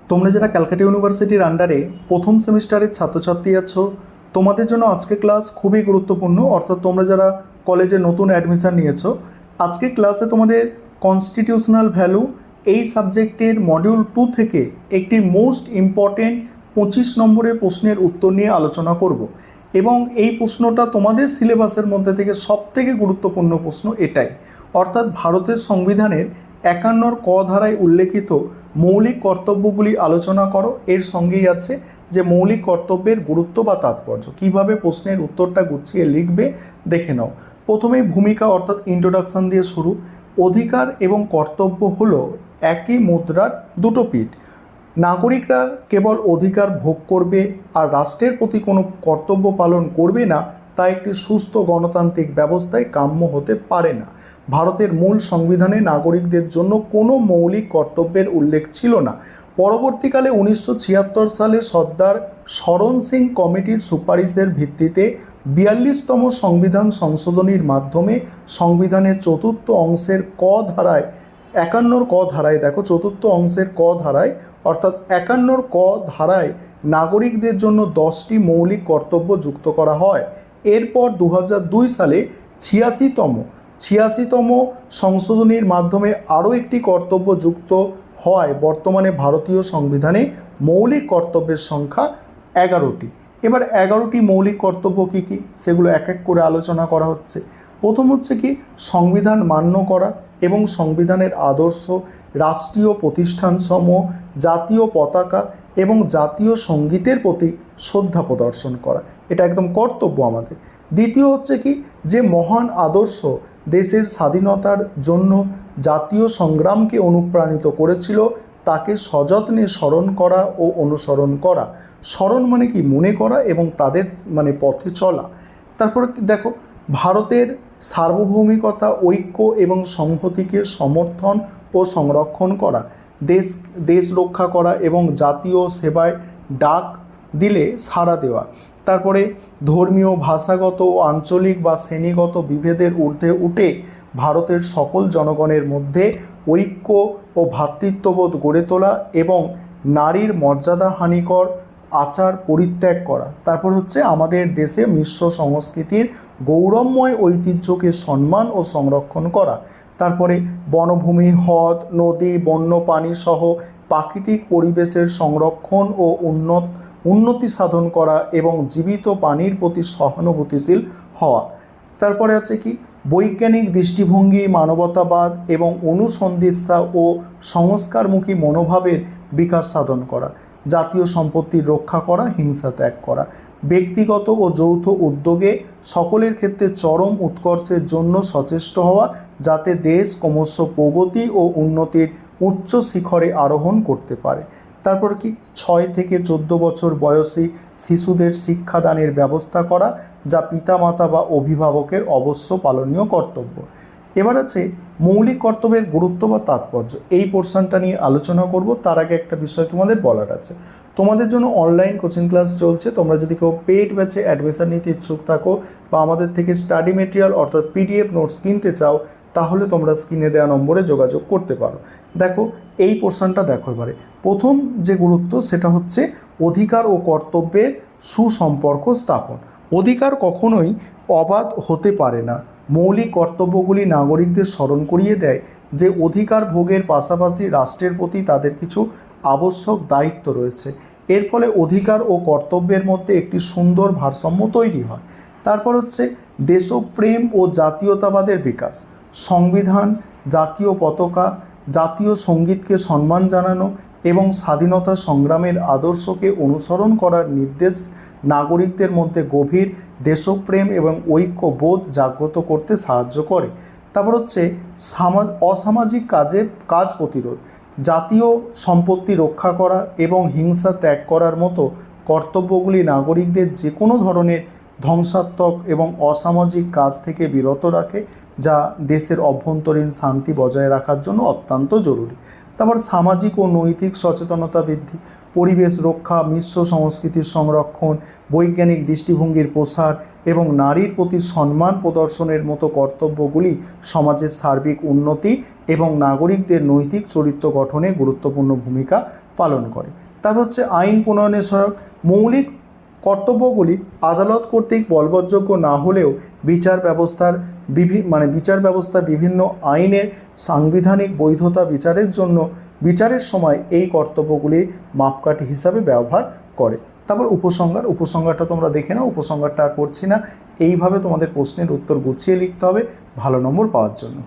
তোমরা যারা ক্যালকাটা ইউনিভার্সিটির আন্ডারে প্রথম সেমিস্টারের ছাত্রছাত্রী আছো, তোমাদের জন্য আজকে ক্লাস খুবই গুরুত্বপূর্ণ। অর্থাৎ তোমরা যারা কলেজে নতুন অ্যাডমিশন নিয়েছো, আজকে ক্লাসে তোমাদের কনস্টিটিউশনাল ভ্যালু এই সাবজেক্টের মডিউল 2 থেকে একটি মোস্ট ইম্পর্টেন্ট 25 নম্বরের প্রশ্নের উত্তর নিয়ে আলোচনা করব। এবং এই প্রশ্নটা তোমাদের সিলেবাসের মধ্যে থেকে সবথেকে গুরুত্বপূর্ণ প্রশ্ন এটাই। অর্থাৎ ভারতের সংবিধানের 51 ক ধারায় উল্লেখিত মৌলিক কর্তব্যগুলি আলোচনা করো। এর সঙ্গেই আছে যে মৌলিক কর্তব্যের গুরুত্ব বা তাৎপর্য, কিভাবে প্রশ্নের উত্তরটা গুছিয়ে লিখবে দেখে নাও। প্রথমেই ভূমিকা অর্থাৎ ইন্ট্রোডাকশন দিয়ে শুরু। অধিকার এবং কর্তব্য হলো একই মুদ্রার দুটো পিঠ। নাগরিকরা কেবল অধিকার ভোগ করবে আর রাষ্ট্রের প্রতি কোনো কর্তব্য পালন করবে না, তা একটি সুস্থ গণতান্ত্রিক ব্যবস্থায় কাম্য হতে পারে না। ভারতের মূল সংবিধানে নাগরিকদের জন্য কোনো মৌলিক কর্তব্যের উল্লেখ ছিল না। পরবর্তীকালে 1976 সালে সর্দার শরণ সিং কমিটির সুপারিশের ভিত্তিতে 42তম সংবিধান সংশোধনীর মাধ্যমে সংবিধানের চতুর্থ অংশের ক ধারায় 51 ক ধারায় দেখো, চতুর্থ অংশের ক ধারায় অর্থাৎ 51 ক ধারায় নাগরিকদের জন্য 10টি মৌলিক কর্তব্য যুক্ত করা হয়। এরপর 2002 সালে 86তম সংশোধনীর মাধ্যমে আরও একটি কর্তব্য যুক্ত হয়। বর্তমানে ভারতীয় সংবিধানে মৌলিক কর্তব্যের সংখ্যা 11টি। এবার 11টি মৌলিক কর্তব্য কী কী সেগুলো এক এক করে আলোচনা করা হচ্ছে। প্রথম হচ্ছে কি, সংবিধান মান্য করা এবং সংবিধানের আদর্শ, রাষ্ট্রীয় প্রতিষ্ঠানসমূহ, জাতীয় পতাকা এবং জাতীয় সঙ্গীতের প্রতি শ্রদ্ধা প্রদর্শন করা, এটা একদম কর্তব্য আমাদের। দ্বিতীয় হচ্ছে কি, যে মহান আদর্শ দেশের স্বাধীনতার জন্য জাতীয় সংগ্রামকে অনুপ্রাণিত করেছিল তাকে সযত্নে স্মরণ করা ও অনুসরণ করা। স্মরণ মানে কি, মনে করা এবং তাদের পথে চলা। তারপরে দেখো, ভারতের সার্বভৌমিকতা, ঐক্য এবং সংহতিকে সমর্থন ও সংরক্ষণ করা, দেশ রক্ষা করা এবং জাতীয় সেবায় ডাক দিলে সাড়া দেওয়া। তারপরে ধর্মীয়, ভাষাগত ও আঞ্চলিক বা শ্রেণীগত বিভেদের ঊর্ধ্বে উঠে ভারতের সকল জনগণের মধ্যে ঐক্য ও ভ্রাতৃত্ববোধ গড়ে তোলা এবং নারীর মর্যাদাহানিকর আচার পরিত্যাগ করা। তারপর হচ্ছে আমাদের দেশে মিশ্র সংস্কৃতির গৌরবময় ঐতিহ্যকে সম্মান ও সংরক্ষণ করা। তারপরে বনভূমি, হ্রদ, নদী, বন্যপ্রাণী সহ প্রাকৃতিক পরিবেশের সংরক্ষণ ও উন্নতি সাধন করা এবং জীবিত প্রাণীর প্রতি সহানুভূতিশীল হওয়া। তারপরে আছে কি, বৈজ্ঞানিক দৃষ্টিভঙ্গি, মানবতাবাদ এবং অনুসন্ধিৎসা ও সংস্কারমুখী মনোভাবের বিকাশ সাধন করা। জাতীয় সম্পত্তির রক্ষা করা, হিংসা ত্যাগ করা। ব্যক্তিগত ও যৌথ উদ্যোগে সকলের ক্ষেত্রে চরম উৎকর্ষের জন্য সচেষ্ট হওয়া, যাতে দেশ ক্রমশ প্রগতি ও উন্নতির উচ্চ শিখরে আরোহণ করতে পারে। তারপর কি, 6 থেকে 14 বছর বয়সী শিশুদের শিক্ষাদানের ব্যবস্থা করা, যা পিতামাতা বা অভিভাবকের অবশ্য পালনীয় কর্তব্য। এবার আছে মৌলিক কর্তব্যের গুরুত্ব বা তাৎপর্য। এই পোর্শনটা নিয়ে আলোচনা করব। তার আগে একটা বিষয় তোমাদের বলার আছে। তোমাদের জন্য অনলাইন কোচিং ক্লাস চলছে। তোমরা যদি কেউ পেইড ব্যাচে অ্যাডমিশন নিতে ইচ্ছুক থাকো বা আমাদের থেকে স্টাডি মেটেরিয়াল অর্থাৎ PDF নোটস কিনতে চাও, তাহলে তোমরা স্ক্রিনে দেওয়া নম্বরে যোগাযোগ করতে পারো। দেখো এই পোর্শনটা দেখো। এবারে প্রথম যে গুরুত্ব সেটা হচ্ছে অধিকার ও কর্তব্যের সুসম্পর্ক স্থাপন। অধিকার কখনোই অবাধ হতে পারে না। মৌলিক কর্তব্যগুলি নাগরিকদের স্মরণ করিয়ে দেয় যে অধিকার ভোগের পাশাপাশি রাষ্ট্রের প্রতি তাদের কিছু আবশ্যক দায়িত্ব রয়েছে। এর ফলে অধিকার ও কর্তব্যের মধ্যে একটি সুন্দর ভারসাম্য তৈরি হয়। তারপর হচ্ছে দেশপ্রেম ও জাতীয়তাবাদের বিকাশ। সংবিধান, জাতীয় পতাকা, জাতীয় সঙ্গীতকে সম্মান জানানো এবং স্বাধীনতা সংগ্রামের আদর্শকে অনুসরণ করার নির্দেশ নাগরিকদের মধ্যে গভীর দেশপ্রেম এবং ঐক্যবোধ জাগ্রত করতে সাহায্য করে। তারপর হচ্ছে অসামাজিক কাজ প্রতিরোধ। জাতীয় সম্পত্তি রক্ষা করা এবং হিংসা ত্যাগ করার মতো কর্তব্যগুলি নাগরিকদের যে কোনো ধরনের ধ্বংসাত্মক এবং অসামাজিক কাজ থেকে বিরত রাখে, যা দেশের অভ্যন্তরীণ শান্তি বজায় রাখার জন্য অত্যন্ত জরুরি। তারপর সামাজিক ও নৈতিক সচেতনতা বৃদ্ধি, পরিবেশ রক্ষা, মিশ্র সংস্কৃতির সংরক্ষণ, বৈজ্ঞানিক দৃষ্টিভঙ্গির প্রসার এবং নারীর প্রতি সম্মান প্রদর্শনের মতো কর্তব্যগুলি সমাজের সার্বিক উন্নতি এবং নাগরিকদের নৈতিক চরিত্র গঠনে গুরুত্বপূর্ণ ভূমিকা পালন করে। তারপর হচ্ছে আইন প্রণয়নে সহায়ক। মৌলিক কর্তব্যগুলি আদালত কর্তৃক বলবৎযোগ্য না হলেও বিচার ব্যবস্থার বিভিন্ন আইনের সাংবিধানিক বৈধতা বিচারের জন্য বিচারের সময় এই কর্তব্যগুলি মাপকাঠি হিসাবে ব্যবহার করে। তারপর উপসংহারটা তোমরা দেখে নাও, উপসংহারটা আর পড়ছি না। এইভাবে তোমাদের প্রশ্নের উত্তর গুছিয়ে লিখতে হবে ভালো নম্বর পাওয়ার জন্য।